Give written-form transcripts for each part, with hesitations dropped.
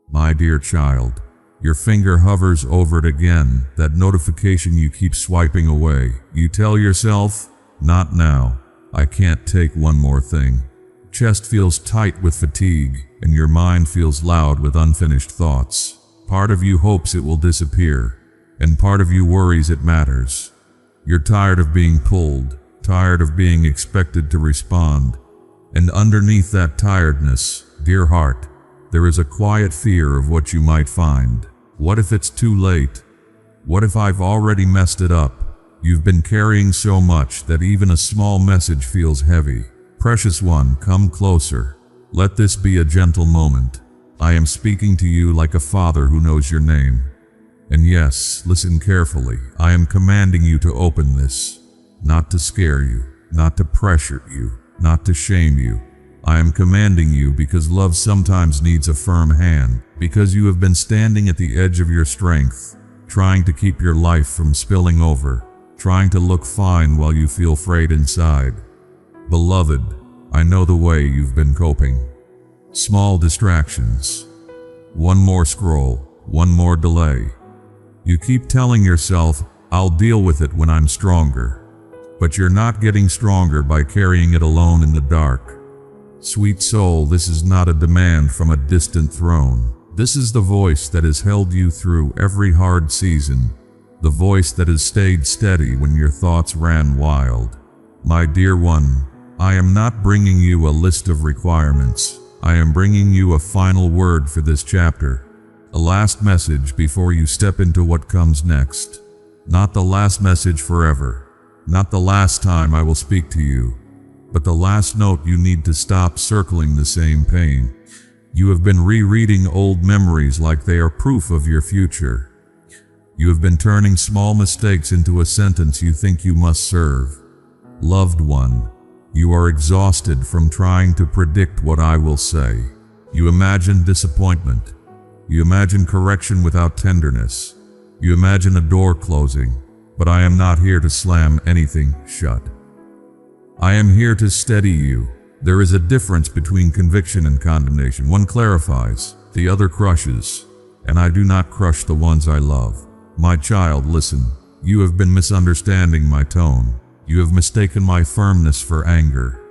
My dear child, your finger hovers over it again, that notification you keep swiping away. You tell yourself, not now. I can't take one more thing. Chest feels tight with fatigue, and your mind feels loud with unfinished thoughts. Part of you hopes it will disappear, and part of you worries it matters. You're tired of being pulled, tired of being expected to respond. And underneath that tiredness, dear heart, there is a quiet fear of what you might find. What if it's too late? What if I've already messed it up? You've been carrying so much that even a small message feels heavy. Precious one, come closer. Let this be a gentle moment. I am speaking to you like a father who knows your name. And yes, listen carefully. I am commanding you to open this. Not to scare you, not to pressure you, not to shame you. I am commanding you because love sometimes needs a firm hand, because you have been standing at the edge of your strength, trying to keep your life from spilling over, trying to look fine while you feel frayed inside. Beloved, I know the way you've been coping. Small distractions. One more scroll, one more delay. You keep telling yourself, I'll deal with it when I'm stronger. But you're not getting stronger by carrying it alone in the dark. Sweet soul, this is not a demand from a distant throne. This is the voice that has held you through every hard season, the voice that has stayed steady when your thoughts ran wild. My dear one, I am not bringing you a list of requirements. I am bringing you a final word for this chapter, a last message before you step into what comes next. Not the last message forever, not the last time I will speak to you, but the last note you need to stop circling the same pain. You have been rereading old memories like they are proof of your future. You have been turning small mistakes into a sentence you think you must serve. Loved one, you are exhausted from trying to predict what I will say. You imagine disappointment. You imagine correction without tenderness. You imagine a door closing, but I am not here to slam anything shut. I am here to steady you. There is a difference between conviction and condemnation. One clarifies, the other crushes, and I do not crush the ones I love. My child, listen. You have been misunderstanding my tone. You have mistaken my firmness for anger.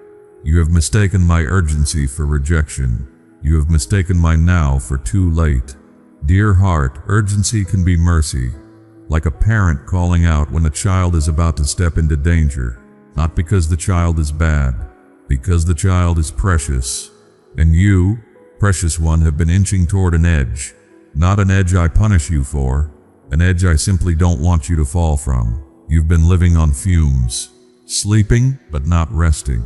You have mistaken my urgency for rejection. You have mistaken my now for too late. Dear heart, urgency can be mercy, like a parent calling out when a child is about to step into danger. Not because the child is bad, because the child is precious. And you, precious one, have been inching toward an edge. Not an edge I punish you for, an edge I simply don't want you to fall from. You've been living on fumes, sleeping but not resting,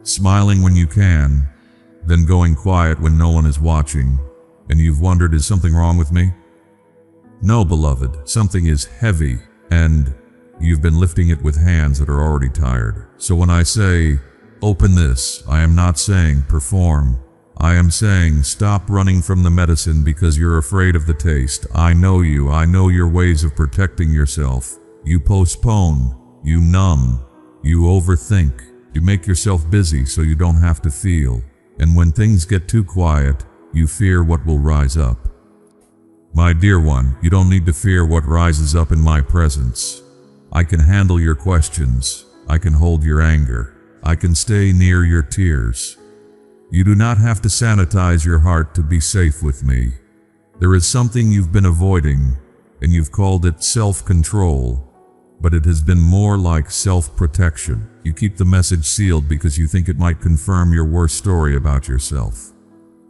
smiling when you can, then going quiet when no one is watching, and you've wondered, is something wrong with me? No, beloved, something is heavy, and you've been lifting it with hands that are already tired. So when I say, open this, I am not saying perform. I am saying stop running from the medicine because you're afraid of the taste. I know you. I know your ways of protecting yourself. You postpone. You numb. You overthink. You make yourself busy so you don't have to feel. And when things get too quiet, you fear what will rise up. My dear one, you don't need to fear what rises up in my presence. I can handle your questions. I can hold your anger. I can stay near your tears. You do not have to sanitize your heart to be safe with me. There is something you've been avoiding, and you've called it self-control, but it has been more like self-protection. You keep the message sealed because you think it might confirm your worst story about yourself.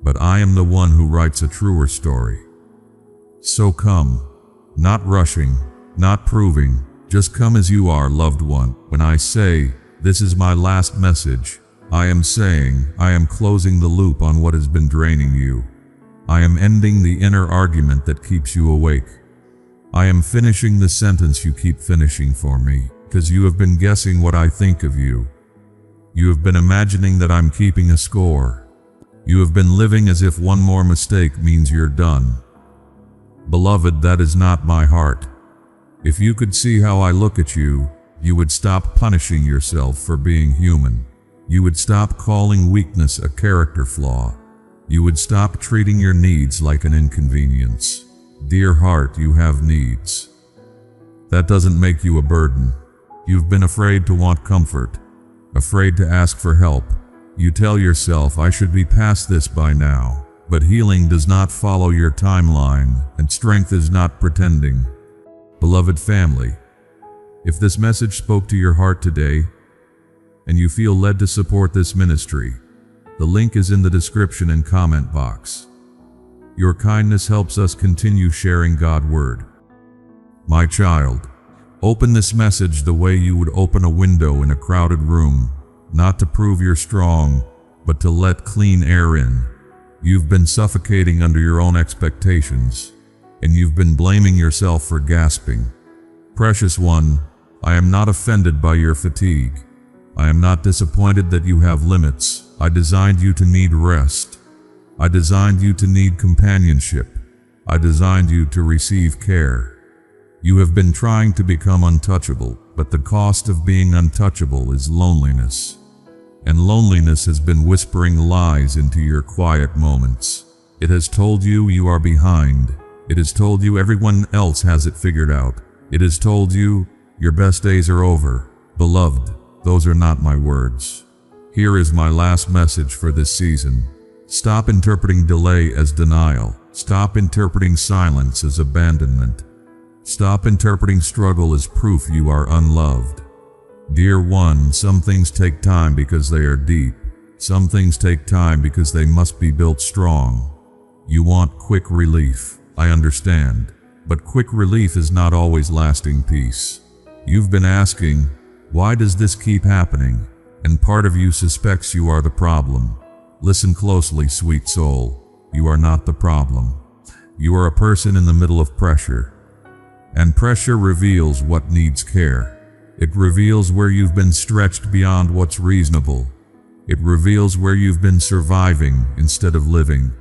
But I am the one who writes a truer story. So come, not rushing, not proving, just come as you are, loved one. When I say, this is my last message, I am saying, I am closing the loop on what has been draining you. I am ending the inner argument that keeps you awake. I am finishing the sentence you keep finishing for me, because you have been guessing what I think of you. You have been imagining that I'm keeping a score. You have been living as if one more mistake means you're done. Beloved, that is not my heart. If you could see how I look at you, you would stop punishing yourself for being human. You would stop calling weakness a character flaw. You would stop treating your needs like an inconvenience. Dear heart, you have needs. That doesn't make you a burden. You've been afraid to want comfort, afraid to ask for help. You tell yourself, I should be past this by now. But healing does not follow your timeline, and strength is not pretending. Beloved family, if this message spoke to your heart today, and you feel led to support this ministry, the link is in the description and comment box. Your kindness helps us continue sharing God's word. My child, open this message the way you would open a window in a crowded room, not to prove you're strong, but to let clean air in. You've been suffocating under your own expectations, and you've been blaming yourself for gasping. Precious one, I am not offended by your fatigue. I am not disappointed that you have limits. I designed you to need rest. I designed you to need companionship. I designed you to receive care. You have been trying to become untouchable, but the cost of being untouchable is loneliness. And loneliness has been whispering lies into your quiet moments. It has told you you are behind. It has told you everyone else has it figured out. It has told you your best days are over. Beloved, those are not my words. Here is my last message for this season. Stop interpreting delay as denial. Stop interpreting silence as abandonment. Stop interpreting struggle as proof you are unloved. Dear one, some things take time because they are deep. Some things take time because they must be built strong. You want quick relief, I understand, but quick relief is not always lasting peace. You've been asking, why does this keep happening? And part of you suspects you are the problem. Listen closely, sweet soul. You are not the problem. You are a person in the middle of pressure. And pressure reveals what needs care. It reveals where you've been stretched beyond what's reasonable. It reveals where you've been surviving instead of living.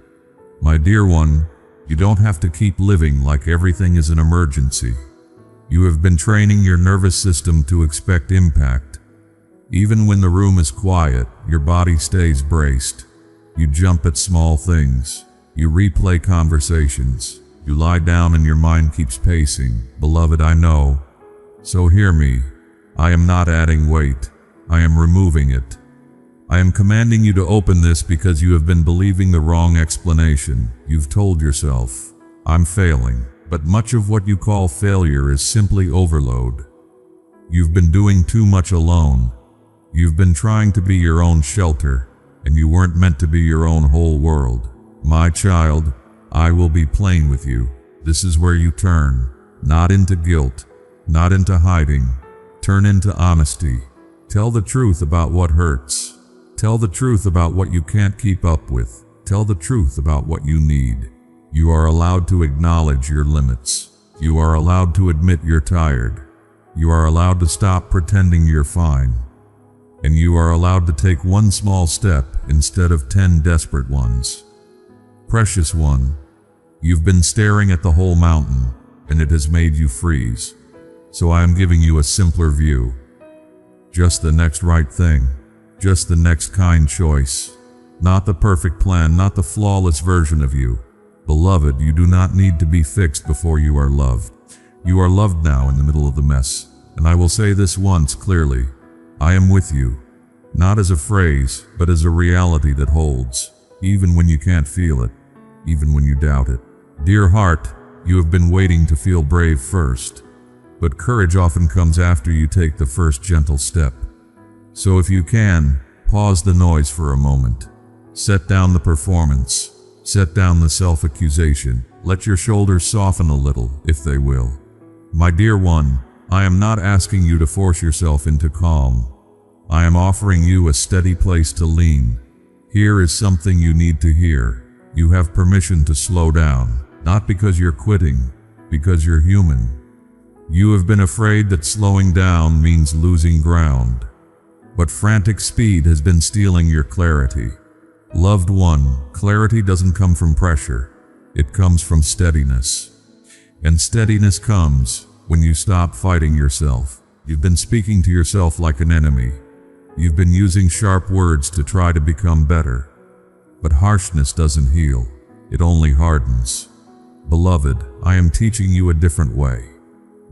My dear one, you don't have to keep living like everything is an emergency. You have been training your nervous system to expect impact. Even when the room is quiet, your body stays braced. You jump at small things. You replay conversations. You lie down and your mind keeps pacing. Beloved, I know. So hear me. I am not adding weight. I am removing it. I am commanding you to open this because you have been believing the wrong explanation. You've told yourself, I'm failing. But much of what you call failure is simply overload. You've been doing too much alone. You've been trying to be your own shelter, and you weren't meant to be your own whole world. My child, I will be plain with you. This is where you turn, not into guilt, not into hiding. Turn into honesty. Tell the truth about what hurts. Tell the truth about what you can't keep up with. Tell the truth about what you need. You are allowed to acknowledge your limits. You are allowed to admit you're tired. You are allowed to stop pretending you're fine. And you are allowed to take one small step instead of 10 desperate ones. Precious one, you've been staring at the whole mountain, and it has made you freeze. So I am giving you a simpler view. Just the next right thing. Just the next kind choice. Not the perfect plan, not the flawless version of you. Beloved, you do not need to be fixed before you are loved. You are loved now in the middle of the mess. And I will say this once clearly. I am with you. Not as a phrase, but as a reality that holds. Even when you can't feel it. Even when you doubt it. Dear heart, you have been waiting to feel brave first. But courage often comes after you take the first gentle step. So if you can, pause the noise for a moment. Set down the performance. Set down the self-accusation. Let your shoulders soften a little, if they will. My dear one, I am not asking you to force yourself into calm. I am offering you a steady place to lean. Here is something you need to hear. You have permission to slow down, not because you're quitting, because you're human. You have been afraid that slowing down means losing ground. But frantic speed has been stealing your clarity. Loved one, clarity doesn't come from pressure. It comes from steadiness. And steadiness comes when you stop fighting yourself. You've been speaking to yourself like an enemy. You've been using sharp words to try to become better. but harshness doesn't heal. It only hardens. Beloved, I am teaching you a different way.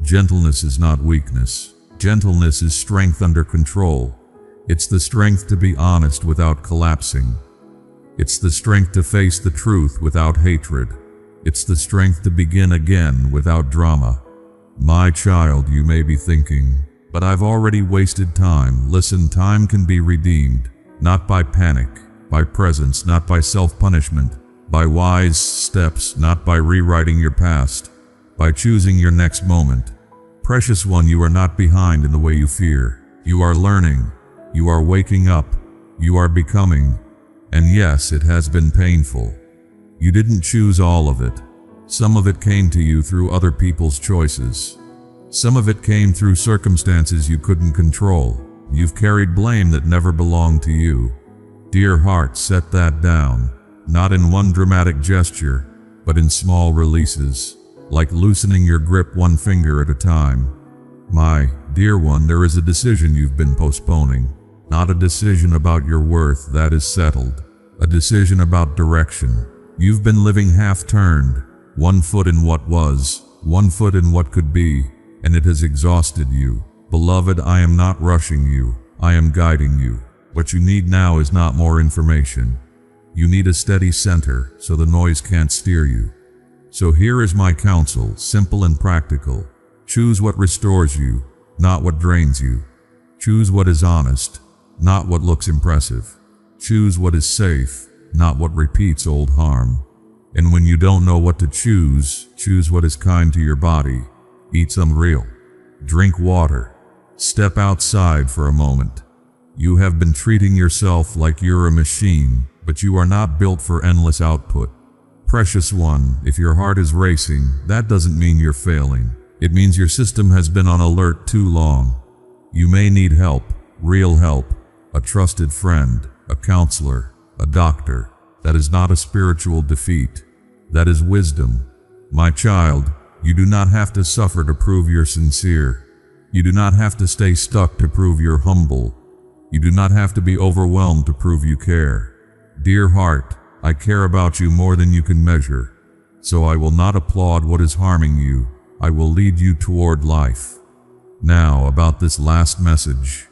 Gentleness is not weakness. Gentleness is strength under control. It's the strength to be honest without collapsing. It's the strength to face the truth without hatred. It's the strength to begin again without drama. My child, you may be thinking, but I've already wasted time. Listen, time can be redeemed, not by panic, by presence, not by self-punishment, by wise steps, not by rewriting your past, by choosing your next moment. Precious one, you are not behind in the way you fear. You are learning. You are waking up. You are becoming. And yes, it has been painful. You didn't choose all of it. Some of it came to you through other people's choices. Some of it came through circumstances you couldn't control. You've carried blame that never belonged to you. Dear heart, set that down. Not in one dramatic gesture, but in small releases, like loosening your grip one finger at a time. My dear one, there is a decision you've been postponing. Not a decision about your worth, that is settled. A decision about direction. You've been living half-turned, 1 foot in what was, 1 foot in what could be, and it has exhausted you. Beloved, I am not rushing you. I am guiding you. What you need now is not more information. You need a steady center so the noise can't steer you. So here is my counsel, simple and practical. Choose what restores you, not what drains you. Choose what is honest, not what looks impressive. Choose what is safe, not what repeats old harm. And when you don't know what to choose, choose what is kind to your body. Eat some real. Drink water. Step outside for a moment. You have been treating yourself like you're a machine, but you are not built for endless output. Precious one, if your heart is racing, that doesn't mean you're failing. It means your system has been on alert too long. You may need help, real help, a trusted friend, a counselor, a doctor. That is not a spiritual defeat. That is wisdom. My child, you do not have to suffer to prove you're sincere. You do not have to stay stuck to prove you're humble. You do not have to be overwhelmed to prove you care. Dear heart, I care about you more than you can measure. So I will not applaud what is harming you. I will lead you toward life. Now, about this last message.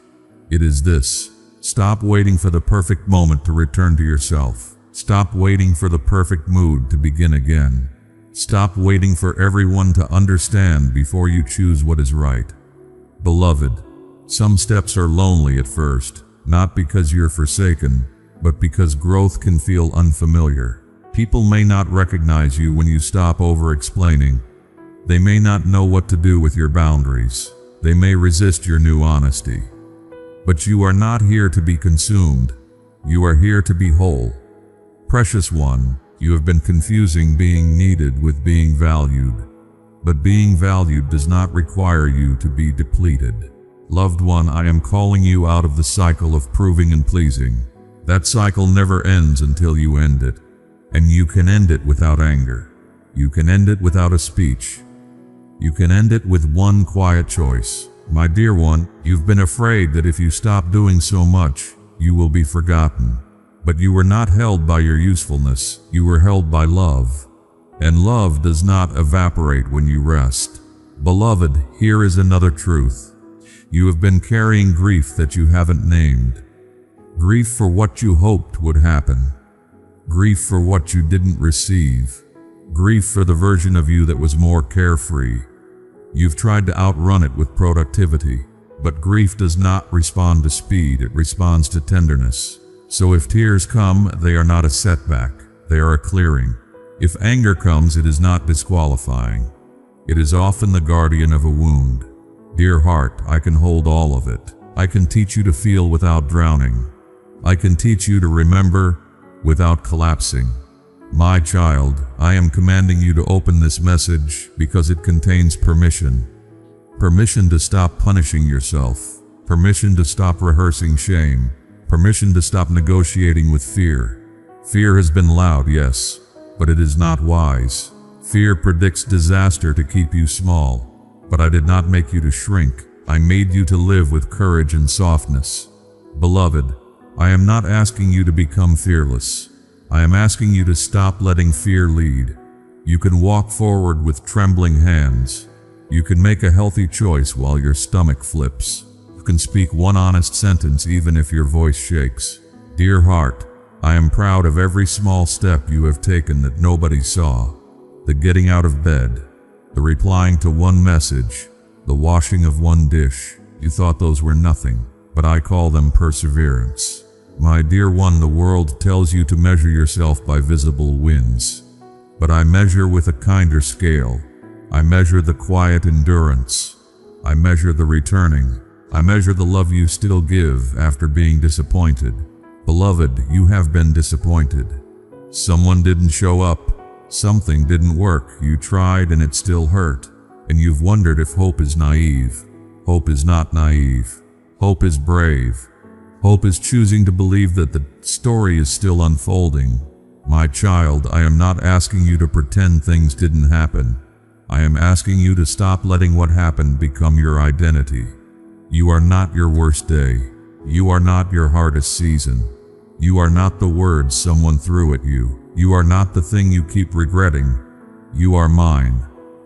It is this. Stop waiting for the perfect moment to return to yourself. Stop waiting for the perfect mood to begin again. Stop waiting for everyone to understand before you choose what is right. Beloved, some steps are lonely at first, not because you're forsaken, but because growth can feel unfamiliar. People may not recognize you when you stop over-explaining. They may not know what to do with your boundaries. They may resist your new honesty. But you are not here to be consumed. You are here to be whole. Precious one, you have been confusing being needed with being valued. But being valued does not require you to be depleted. Loved one, I am calling you out of the cycle of proving and pleasing. That cycle never ends until you end it. And you can end it without anger. You can end it without a speech. You can end it with one quiet choice. My dear one, you've been afraid that if you stop doing so much, you will be forgotten. But you were not held by your usefulness, you were held by love. And love does not evaporate when you rest. Beloved, here is another truth. You have been carrying grief that you haven't named. Grief for what you hoped would happen. Grief for what you didn't receive. Grief for the version of you that was more carefree. You've tried to outrun it with productivity, but grief does not respond to speed, it responds to tenderness. So if tears come, they are not a setback, they are a clearing. If anger comes, it is not disqualifying. It is often the guardian of a wound. Dear heart, I can hold all of it. I can teach you to feel without drowning. I can teach you to remember without collapsing. My child, I am commanding you to open this message because it contains permission. Permission to stop punishing yourself. Permission to stop rehearsing shame. Permission to stop negotiating with fear. Fear has been loud, yes, but it is not wise. Fear predicts disaster to keep you small. But I did not make you to shrink. I made you to live with courage and softness. Beloved, I am not asking you to become fearless. I am asking you to stop letting fear lead. You can walk forward with trembling hands. You can make a healthy choice while your stomach flips. You can speak one honest sentence even if your voice shakes. Dear heart, I am proud of every small step you have taken that nobody saw. The getting out of bed, the replying to one message, the washing of one dish. You thought those were nothing, but I call them perseverance. My dear one, the world tells you to measure yourself by visible wins. But I measure with a kinder scale. I measure the quiet endurance. I measure the returning. I measure the love you still give after being disappointed. Beloved, you have been disappointed. Someone didn't show up. Something didn't work. You tried and it still hurt. And you've wondered if hope is naive. Hope is not naive. Hope is brave. Hope is choosing to believe that the story is still unfolding. My child, I am not asking you to pretend things didn't happen. I am asking you to stop letting what happened become your identity. You are not your worst day. You are not your hardest season. You are not the words someone threw at you. You are not the thing you keep regretting. You are mine,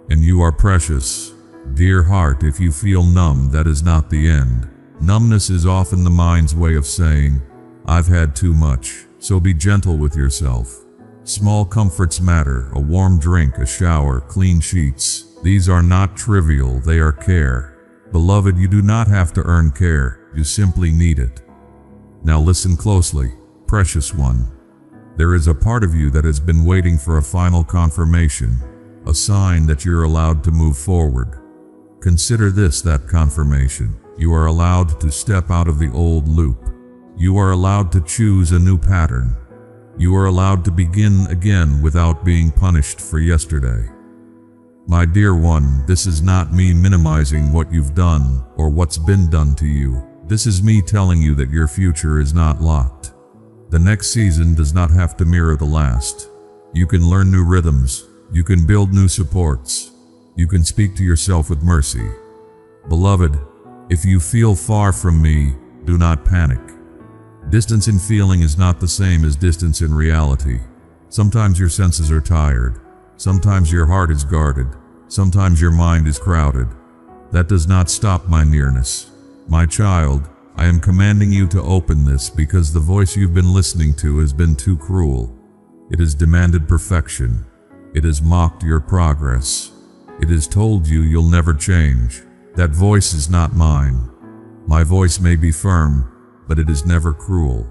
and you are precious. Dear heart, if you feel numb, that is not the end. Numbness is often the mind's way of saying, I've had too much. So be gentle with yourself. Small comforts matter, a warm drink, a shower, clean sheets. These are not trivial, they are care. Beloved, you do not have to earn care, you simply need it. Now listen closely, precious one. There is a part of you that has been waiting for a final confirmation, a sign that you're allowed to move forward. Consider this that confirmation. You are allowed to step out of the old loop. You are allowed to choose a new pattern. You are allowed to begin again without being punished for yesterday. My dear one, this is not me minimizing what you've done or what's been done to you. This is me telling you that your future is not locked. The next season does not have to mirror the last. You can learn new rhythms. You can build new supports. You can speak to yourself with mercy. Beloved, if you feel far from me, do not panic. Distance in feeling is not the same as distance in reality. Sometimes your senses are tired. Sometimes your heart is guarded. Sometimes your mind is crowded. That does not stop my nearness. My child, I am commanding you to open this because the voice you've been listening to has been too cruel. It has demanded perfection. It has mocked your progress. It has told you you'll never change. That voice is not mine. My voice may be firm, but it is never cruel.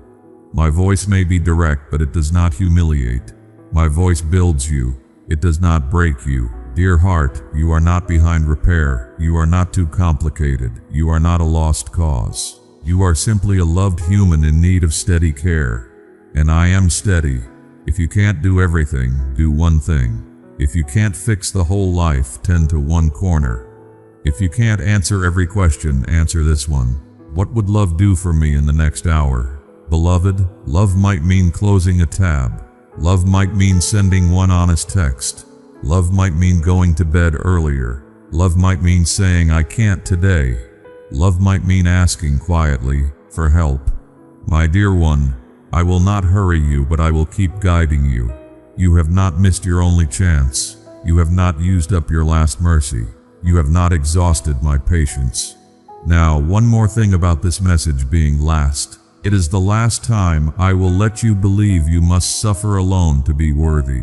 My voice may be direct, but it does not humiliate. My voice builds you. It does not break you. Dear heart, you are not behind repair. You are not too complicated. You are not a lost cause. You are simply a loved human in need of steady care. And I am steady. If you can't do everything, do one thing. If you can't fix the whole life, tend to one corner. If you can't answer every question, answer this one. What would love do for me in the next hour? Beloved, love might mean closing a tab. Love might mean sending one honest text. Love might mean going to bed earlier. Love might mean saying, I can't today. Love might mean asking quietly for help. My dear one, I will not hurry you, but I will keep guiding you. You have not missed your only chance. You have not used up your last mercy. You have not exhausted my patience. Now, one more thing about this message being last. It is the last time I will let you believe you must suffer alone to be worthy.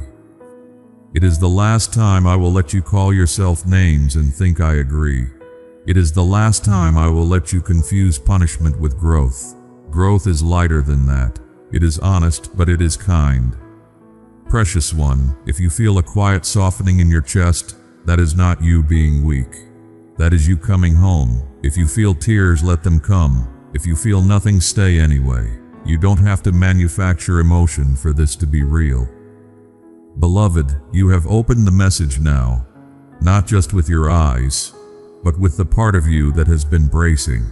It is the last time I will let you call yourself names and think I agree. It is the last time I will let you confuse punishment with growth. Growth is lighter than that. It is honest, but it is kind. Precious one, if you feel a quiet softening in your chest, that is not you being weak. That is you coming home. If you feel tears, let them come. If you feel nothing, stay anyway. You don't have to manufacture emotion for this to be real. Beloved, you have opened the message now, not just with your eyes, but with the part of you that has been bracing.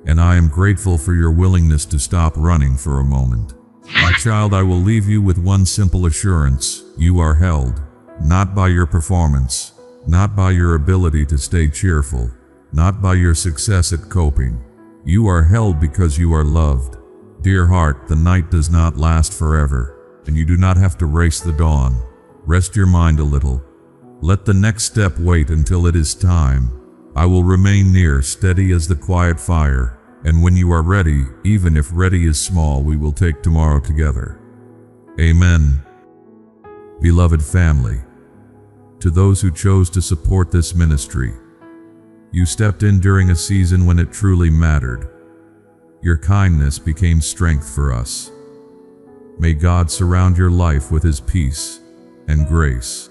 And I am grateful for your willingness to stop running for a moment. My child, I will leave you with one simple assurance. You are held, not by your performance, not by your ability to stay cheerful, not by your success at coping. You are held because you are loved. Dear heart, the night does not last forever. and you do not have to race the dawn. Rest your mind a little. Let the next step wait until it is time. I will remain near, steady as the quiet fire, and when you are ready, even if ready is small, we will take tomorrow together. Amen. Beloved family, to those who chose to support this ministry, you stepped in during a season when it truly mattered. Your kindness became strength for us. May God surround your life with His peace and grace.